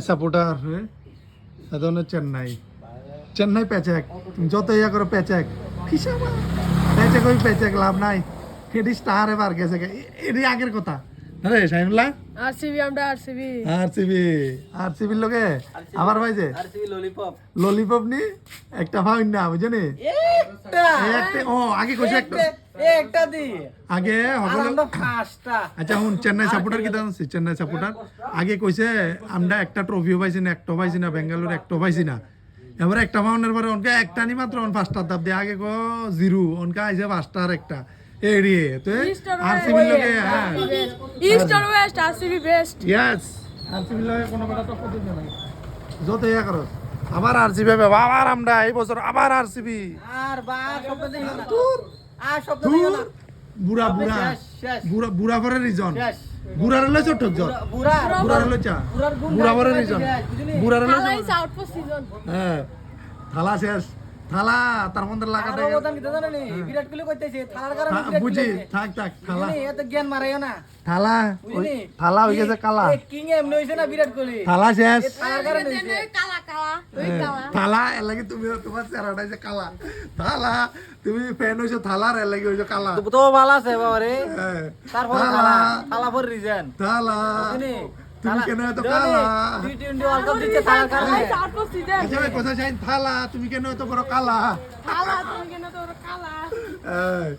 Supporter ধরনের চেন্নাই প্যাচেক যত ইয়া করো প্যাচেক প্যাচেক ওই প্যাচেক লাভ নাই এটি স্টার এবার গেছে এটি আগের কথা আরে শাহিনুল্লাহ আরসিবির লোকে আবার ভাইছে ললিপপ নি একটা ভাই না বুঝনি ও আগে কইছে একটা আগে আচ্ছা হুন চেন্নাই সাপোর্টার কি জানছি চেন্নাই সাপোর্টার আগে কইছে আমরা একটা ট্রফিও পাইছি না একটা পাইছি না বেঙ্গালুরু একটা পাইছি না এবারে একটা পাওয়ানোর পরে অনকে একটা নি মাত্র অন পাঁচটার দাব দিয়ে আগে কো জিরো অনকা আইছে পাঁচটার একটা এড়িয়ে তো আরসিবি লগে হ্যাঁ ইস্ট আর west RCB best yes RCB লগে কোনো বড় টক্কর দিতে নাই যত ইয়া করো আবার আরসিবি আবার আমরা এই বছর আবার আরসিবি আর বা শব্দ দেই না আর শব্দ দূর দেই না বুড়া বুড়া বুড়া বুড়া পরে রিজন বুড়ার হলো ছোট জন বুড়ার হলো চা বুড়া পরে রিজন বুড়ার হলো থালা আউট ফর সিজন হ্যাঁ থালা শেষ থালা তার মধ্যে লাগাতে আর ওদান কি জানেন নি বিরাট কোহলি কইতেছে থালার কারণে বিরাট বুঝি থাক থালা কোহলি এত জ্ঞান মারাইও না থালা থালা হয়ে গেছে কালা কিং এমনি হইছে না বিরাট কোহলি থালা শেষ থালার কারণে হইছে কালা কালা ওই কালা থালা এর লাগে তুমি তোমার চেহারাটা যে কালা থালা তুমি ফ্যান হইছো থালার এর লাগে হইছো কালা তো ভালো আছে বাবা রে হ্যাঁ। তারপর থালা ফর রিজন থালা বুঝনি তুমি কেন এত কালা টি20 ওয়ার্ল্ড কাপ দিতে থালার কারণে আউট ফর সিজন আচ্ছা ভাই কথা চাই থালা তুমি কেন এত বড় কালা কালা তুমি কেন তো কালা এই